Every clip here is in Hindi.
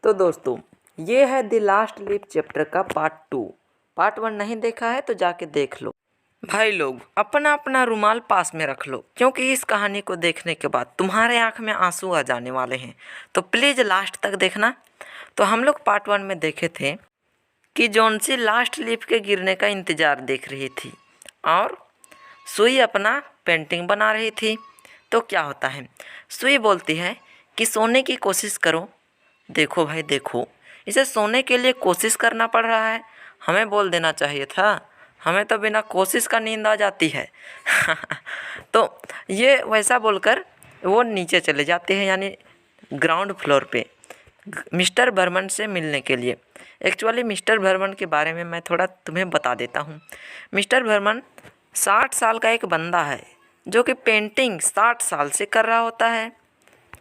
तो दोस्तों ये है द लास्ट लीफ चैप्टर का पार्ट 2। पार्ट 1 नहीं देखा है तो जाके देख लो। भाई लोग अपना अपना रुमाल पास में रख लो, क्योंकि इस कहानी को देखने के बाद तुम्हारे आंख में आंसू आ जाने वाले हैं। तो प्लीज़ लास्ट तक देखना। तो हम लोग पार्ट 1 में देखे थे कि जॉन्सी लास्ट लीफ के गिरने का इंतज़ार देख रही थी और सुई अपना पेंटिंग बना रही थी। तो क्या होता है, सुई बोलती है कि सोने की कोशिश करो। देखो भाई देखो, इसे सोने के लिए कोशिश करना पड़ रहा है। हमें बोल देना चाहिए था, हमें तो बिना कोशिश का नींद आ जाती है। तो ये वैसा बोलकर वो नीचे चले जाते हैं, यानी ग्राउंड फ्लोर पे मिस्टर बर्मन से मिलने के लिए। एक्चुअली मिस्टर बर्मन के बारे में मैं थोड़ा तुम्हें बता देता हूँ। मिस्टर बर्मन 60 साल का एक बंदा है जो कि पेंटिंग 60 साल से कर रहा होता है।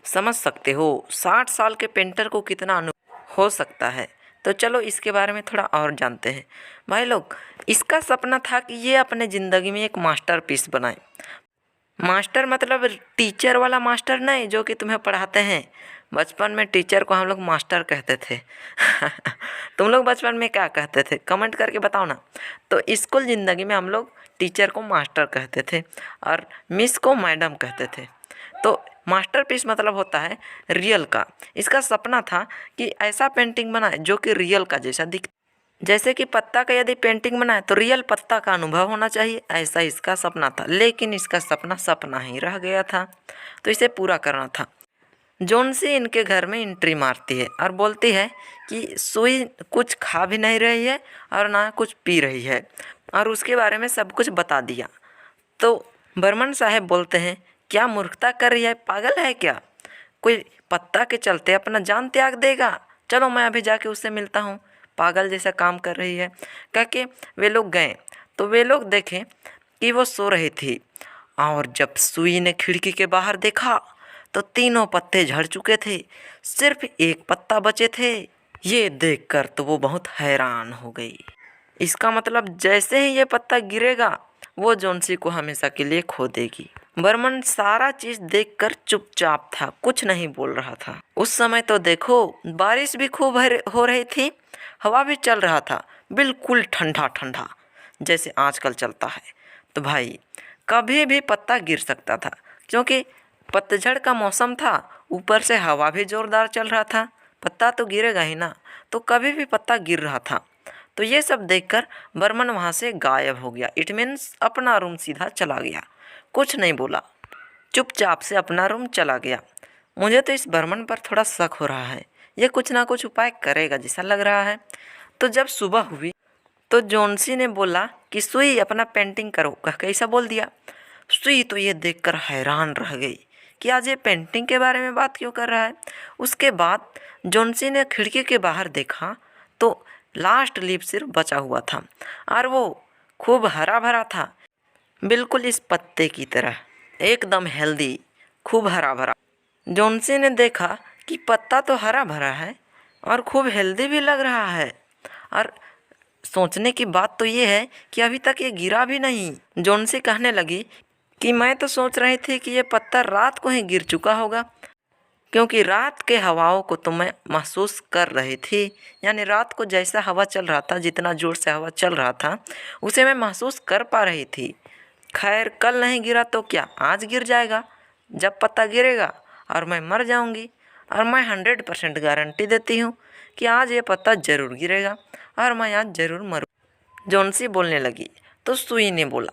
समझ सकते हो 60 साल के पेंटर को कितना अनुभव हो सकता है। तो चलो इसके बारे में थोड़ा और जानते हैं। भाई लोग, इसका सपना था कि ये अपने ज़िंदगी में एक मास्टरपीस बनाए। मास्टर मतलब टीचर वाला मास्टर नहीं, जो कि तुम्हें पढ़ाते हैं। बचपन में टीचर को हम लोग मास्टर कहते थे। तुम लोग बचपन में क्या कहते थे, कमेंट करके बताओ ना। तो स्कूल ज़िंदगी में हम लोग टीचर को मास्टर कहते थे और मिस को मैडम कहते थे। तो मास्टरपीस मतलब होता है रियल का। इसका सपना था कि ऐसा पेंटिंग बनाए जो कि रियल का जैसा दिख, जैसे कि पत्ता का यदि पेंटिंग बनाए तो रियल पत्ता का अनुभव होना चाहिए, ऐसा इसका सपना था। लेकिन इसका सपना सपना ही रह गया था, तो इसे पूरा करना था। जॉन्सी इनके घर में एंट्री मारती है और बोलती है कि सुई कुछ खा भी नहीं रही है और ना कुछ पी रही है, और उसके बारे में सब कुछ बता दिया। तो बर्मन साहब बोलते हैं, क्या मूर्खता कर रही है, पागल है क्या? कोई पत्ता के चलते अपना जान त्याग देगा? चलो मैं अभी जाके उससे मिलता हूँ, पागल जैसा काम कर रही है। कह के वे लोग गए तो वे लोग देखें कि वो सो रही थी, और जब सुई ने खिड़की के बाहर देखा तो तीनों पत्ते झड़ चुके थे, सिर्फ एक पत्ता बचे थे। ये देखकर तो वो बहुत हैरान हो गई। इसका मतलब जैसे ही ये पत्ता गिरेगा वो जॉन्सी को हमेशा के लिए खो देगी। बर्मन सारा चीज देखकर चुपचाप था, कुछ नहीं बोल रहा था। उस समय तो देखो बारिश भी खूब हो रही थी, हवा भी चल रहा था, बिल्कुल ठंडा ठंडा जैसे आजकल चलता है। तो भाई कभी भी पत्ता गिर सकता था, क्योंकि पतझड़ का मौसम था, ऊपर से हवा भी जोरदार चल रहा था। पत्ता तो गिरेगा ही ना, तो कभी भी पत्ता गिर रहा था। तो ये सब देखकर बर्मन वहाँ से गायब हो गया। इट मीन्स अपना रूम सीधा चला गया, कुछ नहीं बोला, चुपचाप से अपना रूम चला गया। मुझे तो इस बर्मन पर थोड़ा शक हो रहा है, ये कुछ ना कुछ उपाय करेगा जैसा लग रहा है। तो जब सुबह हुई तो जॉन्सी ने बोला कि सुई अपना पेंटिंग करो, कह के ऐसा बोल दिया। सुई तो ये देखकर हैरान रह गई कि आज ये पेंटिंग के बारे में बात क्यों कर रहा है। उसके बाद जॉन्सी ने खिड़की के बाहर देखा तो लास्ट लीफ सिर्फ बचा हुआ था, और वो खूब हरा भरा था, बिल्कुल इस पत्ते की तरह, एकदम हेल्दी, खूब हरा भरा। जॉन्सी ने देखा कि पत्ता तो हरा भरा है और खूब हेल्दी भी लग रहा है, और सोचने की बात तो ये है कि अभी तक ये गिरा भी नहीं। जॉन्सी कहने लगी कि मैं तो सोच रही थी कि ये पत्ता रात को ही गिर चुका होगा, क्योंकि रात के हवाओं को तो मैं महसूस कर रही थी, यानी रात को जैसा हवा चल रहा था, जितना ज़ोर से हवा चल रहा था उसे मैं महसूस कर पा रही थी। खैर कल नहीं गिरा तो क्या, आज गिर जाएगा। जब पत्ता गिरेगा और मैं मर जाऊंगी, और मैं 100% गारंटी देती हूँ कि आज ये पत्ता ज़रूर गिरेगा और मैं आज ज़रूर मरूँ। जॉन्सी बोलने लगी तो सुई ने बोला,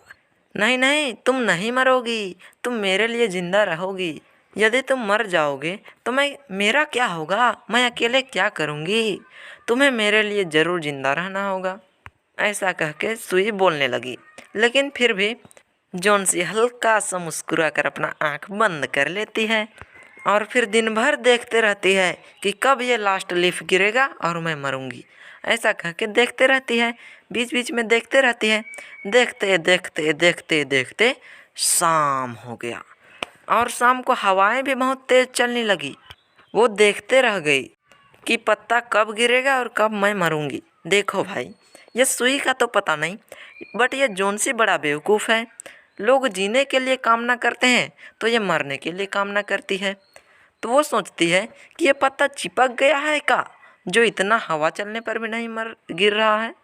नहीं नहीं, तुम नहीं मरोगी, तुम मेरे लिए ज़िंदा रहोगी। यदि तुम मर जाओगे तो मेरा क्या होगा, मैं अकेले क्या करूँगी? तुम्हें मेरे लिए ज़रूर ज़िंदा रहना होगा। ऐसा कह के सुई बोलने लगी, लेकिन फिर भी जॉन्सी हल्का सा मुस्कुरा कर अपना आँख बंद कर लेती है और फिर दिन भर देखते रहती है कि कब ये लास्ट लीफ गिरेगा और मैं मरूंगी। ऐसा कह के देखते रहती है, बीच बीच में देखते रहती है। देखते देखते देखते देखते शाम हो गया, और शाम को हवाएं भी बहुत तेज़ चलने लगी। वो देखते रह गई कि पत्ता कब गिरेगा और कब मैं मरूंगी। देखो भाई, ये सुई का तो पता नहीं, बट ये जॉन्सी बड़ा बेवकूफ़ है। लोग जीने के लिए कामना करते हैं तो ये मरने के लिए कामना करती है। तो वो सोचती है कि ये पत्ता चिपक गया है का, जो इतना हवा चलने पर भी नहीं मर गिर रहा है।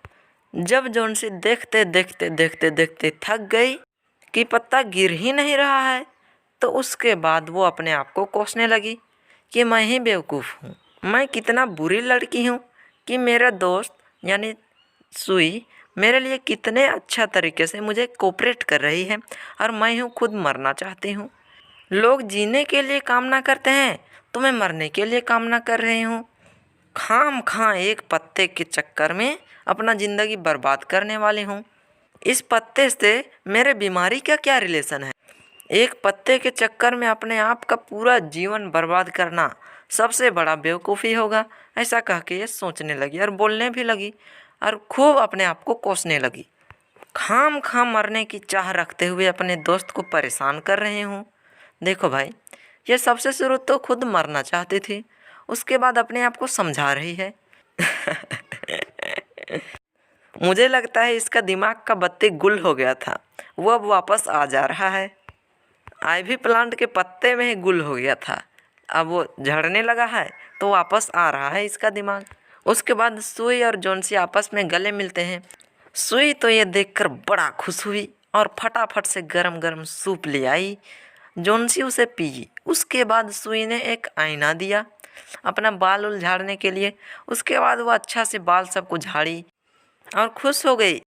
जब जोन्सी देखते देखते देखते देखते थक गई कि पत्ता गिर ही नहीं रहा है, तो उसके बाद वो अपने आप को कोसने लगी कि मैं ही बेवकूफ़ हूँ, मैं कितना बुरी लड़की हूँ कि मेरा दोस्त यानी सुई मेरे लिए कितने अच्छा तरीके से मुझे कोऑपरेट कर रही है और मैं हूँ खुद मरना चाहती हूँ। लोग जीने के लिए कामना करते हैं तो मैं मरने के लिए कामना कर रही हूँ। खाम खां एक पत्ते के चक्कर में अपना ज़िंदगी बर्बाद करने वाली हूँ। इस पत्ते से मेरे बीमारी का क्या रिलेशन है? एक पत्ते के चक्कर में अपने आप का पूरा जीवन बर्बाद करना सबसे बड़ा बेवकूफ़ी होगा। ऐसा कह के ये सोचने लगी और बोलने भी लगी और खूब अपने आप को कोसने लगी। खाम खाम मरने की चाह रखते हुए अपने दोस्त को परेशान कर रही हूँ। देखो भाई, ये सबसे शुरू तो खुद मरना चाहती थी, उसके बाद अपने आप को समझा रही है। मुझे लगता है इसका दिमाग का बत्ती गुल हो गया था, वो अब वापस आ जा रहा है। आइवी प्लांट के पत्ते में ही गुल हो गया था, अब वो झड़ने लगा है तो वापस आ रहा है इसका दिमाग। उसके बाद सुई और जोन्सी आपस में गले मिलते हैं। सुई तो ये देखकर बड़ा खुश हुई और फटाफट से गरम गरम सूप ले आई। जोन्सी उसे पी। उसके बाद सुई ने एक आईना दिया अपना बाल उल झाड़ने के लिए। उसके बाद वो अच्छा से बाल सबको झाड़ी और खुश हो गई।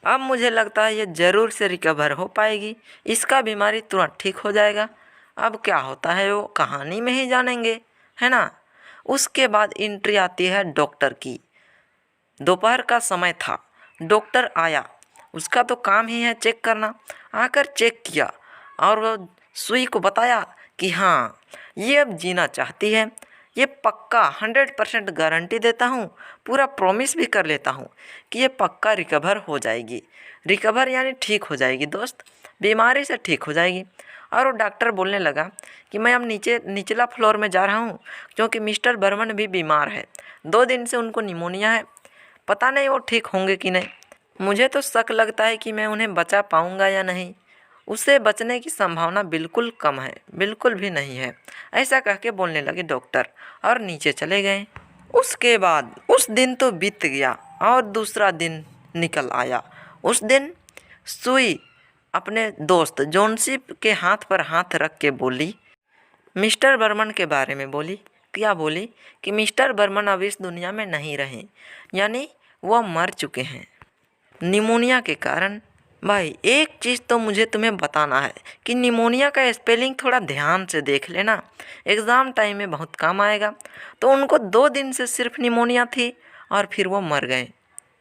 अब मुझे लगता है ये ज़रूर से रिकवर हो पाएगी, इसका बीमारी तुरंत ठीक हो जाएगा। अब क्या होता है वो कहानी में ही जानेंगे, है ना। उसके बाद एंट्री आती है डॉक्टर की। दोपहर का समय था, डॉक्टर आया, उसका तो काम ही है चेक करना। आकर चेक किया और वो सुई को बताया कि हाँ ये अब जीना चाहती है। ये पक्का 100% गारंटी देता हूँ, पूरा प्रॉमिस भी कर लेता हूँ कि ये पक्का रिकवर हो जाएगी। रिकवर यानी ठीक हो जाएगी दोस्त, बीमारी से ठीक हो जाएगी। और वो डॉक्टर बोलने लगा कि मैं अब निचला फ्लोर में जा रहा हूँ क्योंकि मिस्टर बर्मन भी बीमार है, 2 दिन से उनको निमोनिया है, पता नहीं वो ठीक होंगे कि नहीं। मुझे तो शक लगता है कि मैं उन्हें बचा पाऊँगा या नहीं, उसे बचने की संभावना बिल्कुल कम है, बिल्कुल भी नहीं है। ऐसा कह के बोलने लगे डॉक्टर और नीचे चले गए। उसके बाद उस दिन तो बीत गया और दूसरा दिन निकल आया। उस दिन सुई अपने दोस्त जोन्सी के हाथ पर हाथ रख के बोली, मिस्टर बर्मन के बारे में बोली। क्या बोली? कि मिस्टर बर्मन अब इस दुनिया में नहीं रहे, यानी वह मर चुके हैं निमोनिया के कारण। भाई एक चीज़ तो मुझे तुम्हें बताना है कि निमोनिया का स्पेलिंग थोड़ा ध्यान से देख लेना, एग्ज़ाम टाइम में बहुत काम आएगा। तो उनको 2 दिन से सिर्फ निमोनिया थी और फिर वो मर गए।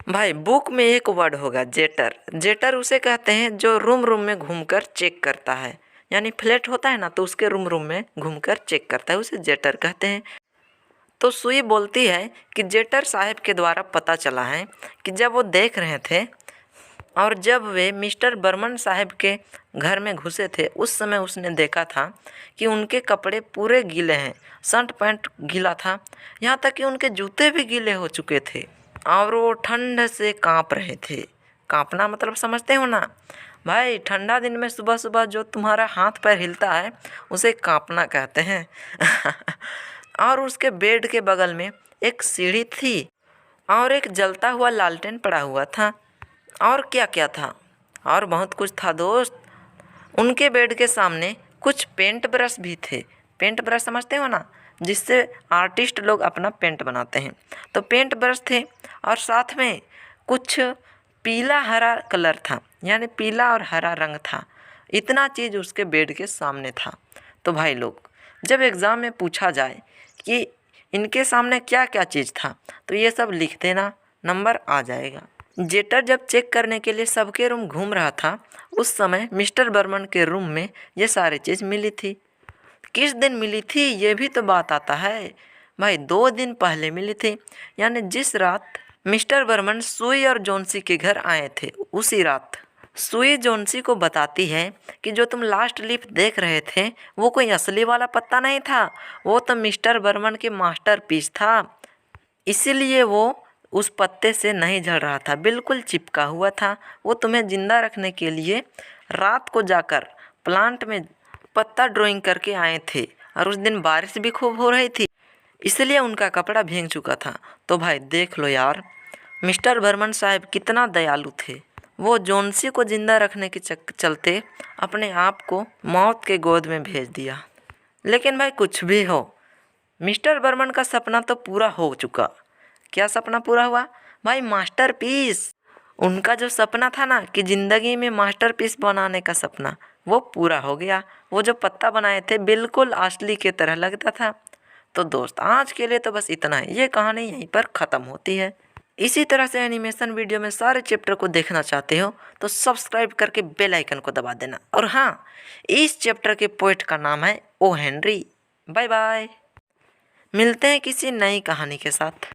भाई बुक में एक वर्ड होगा जेटर। जेटर उसे कहते हैं जो रूम रूम में घूमकर चेक करता है, यानी फ्लैट होता है ना तो उसके रूम रूम में घूमकर चेक करता है, उसे जेटर कहते हैं। तो सुई बोलती है कि जेटर साहब के द्वारा पता चला है कि जब वो देख रहे थे और जब वे मिस्टर बर्मन साहब के घर में घुसे थे उस समय उसने देखा था कि उनके कपड़े पूरे गीले हैं, शर्ट पैंट गीला था, यहाँ तक कि उनके जूते भी गीले हो चुके थे और वो ठंड से काँप रहे थे। काँपना मतलब समझते हो ना भाई, ठंडा दिन में सुबह सुबह जो तुम्हारा हाथ पैर हिलता है उसे काँपना कहते हैं। और उसके बेड के बगल में एक सीढ़ी थी और एक जलता हुआ लालटेन पड़ा हुआ था। और क्या क्या था, और बहुत कुछ था दोस्त। उनके बेड के सामने कुछ पेंट ब्रश भी थे। पेंट ब्रश समझते हो ना, जिससे आर्टिस्ट लोग अपना पेंट बनाते हैं। तो पेंट ब्रश थे और साथ में कुछ पीला हरा कलर था, यानी पीला और हरा रंग था। इतना चीज़ उसके बेड के सामने था। तो भाई लोग, जब एग्ज़ाम में पूछा जाए कि इनके सामने क्या क्या चीज़ था तो ये सब लिख देना, नंबर आ जाएगा। जेटर जब चेक करने के लिए सबके रूम घूम रहा था उस समय मिस्टर बर्मन के रूम में ये सारी चीज़ मिली थी। किस दिन मिली थी ये भी तो बात आता है भाई, 2 दिन पहले मिली थी, यानी जिस रात मिस्टर बर्मन सुई और जोन्सी के घर आए थे उसी रात। सुई जोन्सी को बताती है कि जो तुम लास्ट लीफ देख रहे थे वो कोई असली वाला पत्ता नहीं था, वो तो मिस्टर बर्मन के मास्टरपीस था, इसीलिए वो उस पत्ते से नहीं झड़ रहा था, बिल्कुल चिपका हुआ था। वो तुम्हें ज़िंदा रखने के लिए रात को जाकर प्लांट में पत्ता ड्राइंग करके आए थे और उस दिन बारिश भी खूब हो रही थी, इसलिए उनका कपड़ा भीग चुका था। तो भाई देख लो यार, मिस्टर बर्मन साहब कितना दयालु थे। वो जोन्सी को जिंदा रखने के चलते अपने आप को मौत के गोद में भेज दिया। लेकिन भाई कुछ भी हो, मिस्टर बर्मन का सपना तो पूरा हो चुका। क्या सपना पूरा हुआ भाई? मास्टरपीस। उनका जो सपना था ना कि ज़िंदगी में मास्टरपीस बनाने का सपना, वो पूरा हो गया। वो जो पत्ता बनाए थे बिल्कुल असली की तरह लगता था। तो दोस्त आज के लिए तो बस इतना है। ये कहानी यहीं पर ख़त्म होती है। इसी तरह से एनिमेशन वीडियो में सारे चैप्टर को देखना चाहते हो तो सब्सक्राइब करके बेल आइकन को दबा देना। और हाँ, इस चैप्टर के पोएट का नाम है ओ हेनरी। बाय बाय, मिलते हैं किसी नई कहानी के साथ।